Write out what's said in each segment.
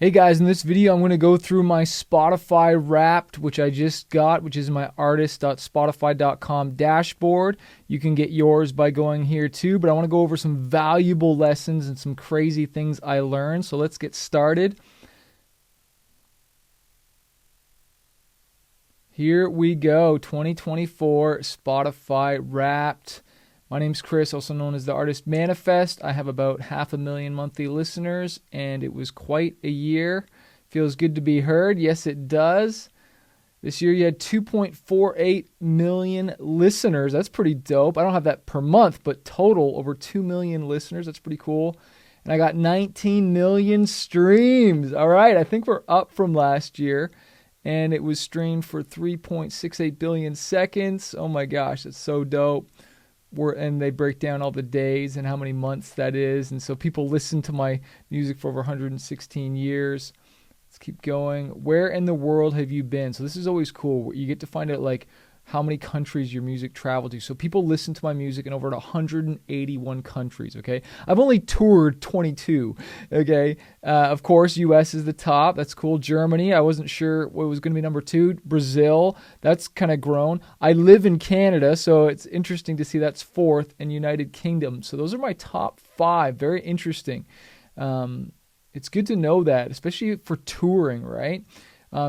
Hey guys, in this video I'm going to go through my Spotify Wrapped, which I just got, which is my artist.spotify.com dashboard. You can get yours by going here too, but I want to go over some valuable lessons and some crazy things I learned. So let's get started. Here we go, 2024 Spotify Wrapped. My name's Chris, also known as the Artist Manifest. I have about 500,000 monthly listeners, and it was quite a year. Feels good to be heard. Yes, it does. This year you had 2.48 million listeners. That's pretty dope. I don't have that per month, but total over 2 million listeners. That's pretty cool. And I got 19 million streams. All right, I think we're up from last year. And it was streamed for 3.68 billion seconds. Oh my gosh, that's so dope. And they break down all the days and how many months that is. And so people listen to my music for over 116 years. Let's keep going. Where in the world have you been? So this is always cool. You get to find out like how many countries your music traveled to. So people listen to my music in over 181 countries, okay? I've only toured 22, okay? Of course, US is the top. That's cool. Germany, I wasn't sure what was going to be number 2. Brazil, that's kind of grown. I live in Canada, so it's interesting to see that's 4th, and United Kingdom. So those are my top 5. Very interesting. It's good to know that, especially for touring, right?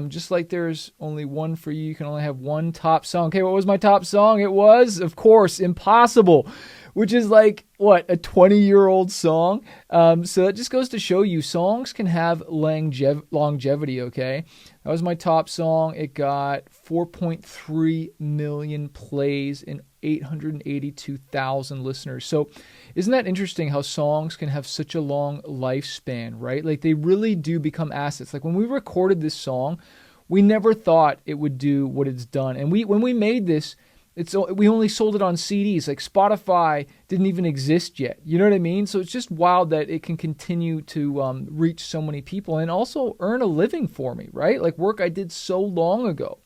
Just like there's only one for you can only have one top song. Okay, what was my top song? It was, of course, Impossible, which is like, what, a 20-year-old song? So that just goes to show you songs can have longevity, okay? That was my top song. It got 4.3 million plays and 882,000 listeners. So isn't that interesting how songs can have such a long lifespan, right? Like they really do become assets. Like when we recorded this song, we never thought it would do what it's done. And when we made this, we only sold it on CDs. Like Spotify didn't even exist yet. You know what I mean? So it's just wild that it can continue to reach so many people and also earn a living for me, right? Like work I did so long ago.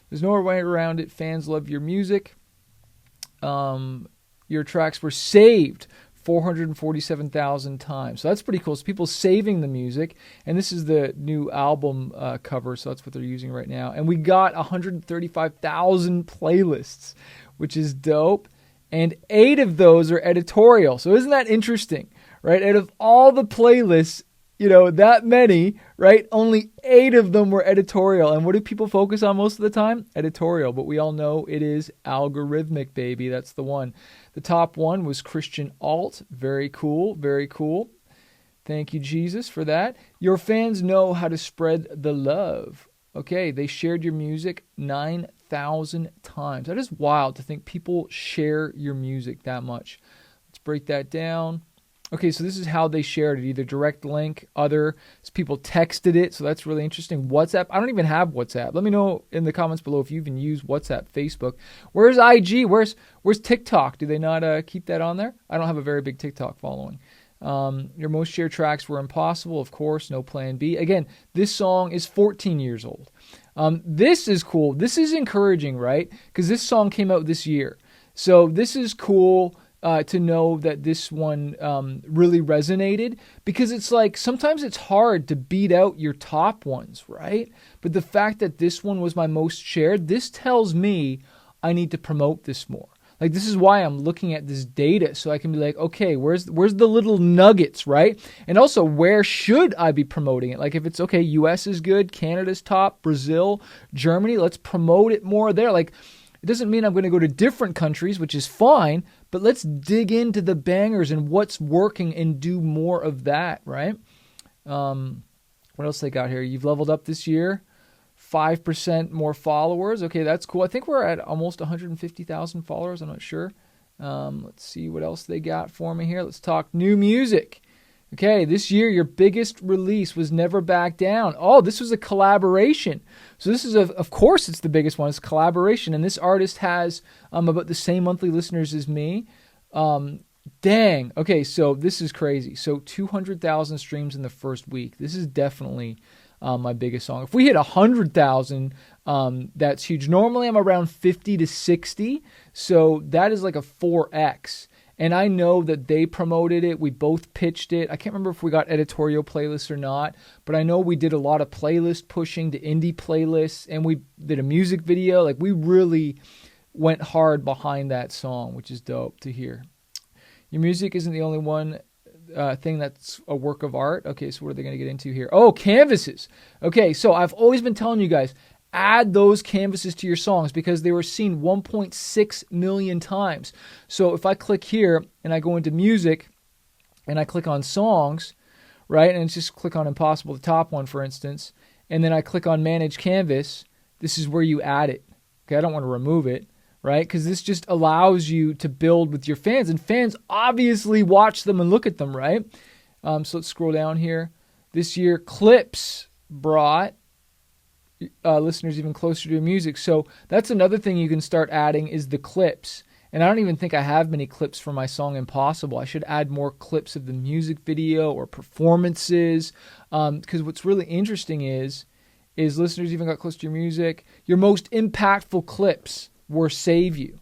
There's no way around it. Fans love your music. Your tracks were saved 447,000 times. So that's pretty cool. So people saving the music. And this is the new album cover. So that's what they're using right now. And we got 135,000 playlists, which is dope. And 8 of those are editorial. So isn't that interesting, right? Out of all the playlists, that many, right? Only 8 of them were editorial. And what do people focus on most of the time? Editorial. But we all know it is algorithmic, baby. That's the one. The top one was Christian Alt. Very cool. Very cool. Thank you, Jesus, for that. Your fans know how to spread the love. Okay, they shared your music 9,000 times. That is wild to think people share your music that much. Let's break that down. Okay, so this is how they shared it, either direct link, people texted it, so that's really interesting. WhatsApp, I don't even have WhatsApp. Let me know in the comments below if you even use WhatsApp, Facebook. Where's IG? Where's TikTok? Do they not keep that on there? I don't have a very big TikTok following. Your most shared tracks were Impossible, of course, no plan B. Again, this song is 14 years old. This is cool. This is encouraging, right? Because this song came out this year. So this is cool. To know that this one really resonated, because it's like sometimes it's hard to beat out your top ones, right? But the fact that this one was my most shared, this tells me I need to promote this more. Like this is why I'm looking at this data so I can be like, okay, where's the little nuggets, right? And also, where should I be promoting it? Like if it's okay, US is good, Canada's top, Brazil, Germany, let's promote it more there. Like it doesn't mean I'm going to go to different countries, which is fine, but let's dig into the bangers and what's working and do more of that, right? What else they got here? You've leveled up this year. 5% more followers. Okay, that's cool. I think we're at almost 150,000 followers. I'm not sure. Let's see what else they got for me here. Let's talk new music. Okay, this year your biggest release was Never Back Down. Oh, this was a collaboration. So this is, of course, it's the biggest one. It's a collaboration. And this artist has about the same monthly listeners as me. Dang. Okay, so this is crazy. So 200,000 streams in the first week. This is definitely my biggest song. If we hit 100,000, that's huge. Normally I'm around 50 to 60. So that is like a 4X. And I know that they promoted it. We both pitched it. I can't remember if we got editorial playlists or not, but I know we did a lot of playlist pushing to indie playlists, and we did a music video. Like, we really went hard behind that song, which is dope to hear. Your music isn't the only one thing that's a work of art. Okay, so what are they going to get into here? Oh, canvases. Okay, so I've always been telling you guys, add those canvases to your songs because they were seen 1.6 million times. So if I click here and I go into music and I click on songs, right, and just click on Impossible, the top one, for instance, and then I click on Manage Canvas, this is where you add it. Okay, I don't want to remove it, right, because this just allows you to build with your fans, and fans obviously watch them and look at them, right? So let's scroll down here. This year, clips brought listeners even closer to your music. So that's another thing you can start adding is the clips. And I don't even think I have many clips for my song Impossible. I should add more clips of the music video or performances. Because what's really interesting is listeners even got close to your music. Your most impactful clips were Save You.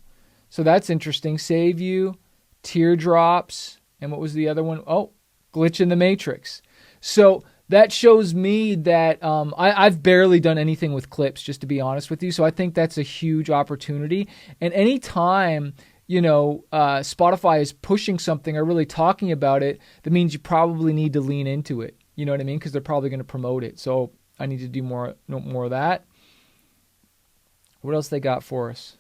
So that's interesting. Save You, Teardrops, and what was the other one? Oh, Glitch in the Matrix. So that shows me that I've barely done anything with clips, just to be honest with you. So I think that's a huge opportunity. And anytime, Spotify is pushing something or really talking about it, that means you probably need to lean into it. You know what I mean? Because they're probably going to promote it. So I need to do more of that. What else they got for us?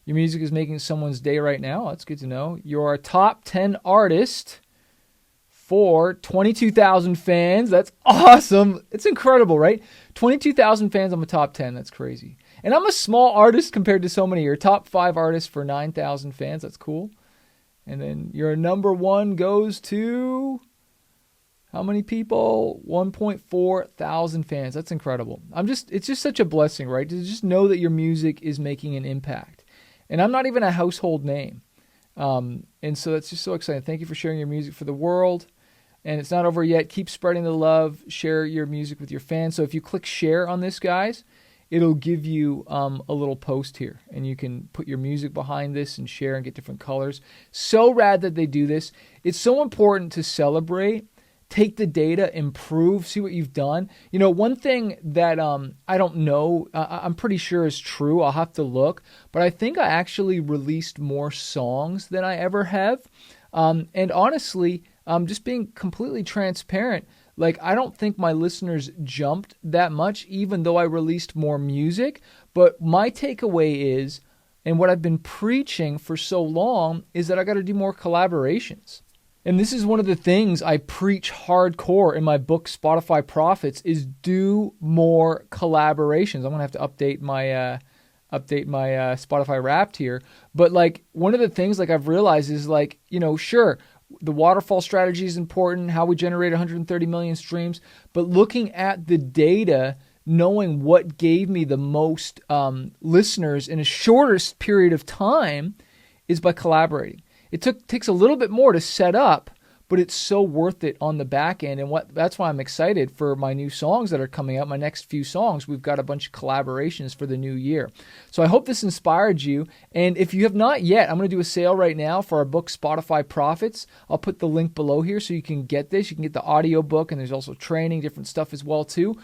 Your music is making someone's day right now. That's good to know. You're a top 10 artist for 22,000 fans. That's awesome. It's incredible, right? 22,000 fans, I'm a top 10. That's crazy. And I'm a small artist compared to so many. You're top 5 artists for 9,000 fans. That's cool. And then your number 1 goes to how many people? 1.4 thousand fans. That's incredible. It's just such a blessing, right? To just know that your music is making an impact. And I'm not even a household name. And so that's just so exciting. Thank you for sharing your music for the world. And it's not over yet. Keep spreading the love. Share your music with your fans. So if you click share on this, guys, it'll give you a little post here. And you can put your music behind this and share and get different colors. So rad that they do this. It's so important to celebrate. Take the data, improve, see what you've done. One thing that I don't know, I'm pretty sure is true. I'll have to look. But I think I actually released more songs than I ever have. And honestly, just being completely transparent, I don't think my listeners jumped that much, even though I released more music. But my takeaway is, and what I've been preaching for so long, is that I got to do more collaborations. And this is one of the things I preach hardcore in my book, Spotify Profits, is do more collaborations. I'm going to have to update my Spotify Wrapped here. But one of the things I've realized is sure, the waterfall strategy is important, how we generate 130 million streams, but looking at the data, knowing what gave me the most listeners in a shortest period of time is by collaborating. It takes a little bit more to set up, but it's so worth it on the back end. And that's why I'm excited for my new songs that are coming out. My next few songs, we've got a bunch of collaborations for the new year. So I hope this inspired you. And if you have not yet, I'm going to do a sale right now for our book, Spotify Profits. I'll put the link below here so you can get this. You can get the audio book, and there's also training, different stuff as well too.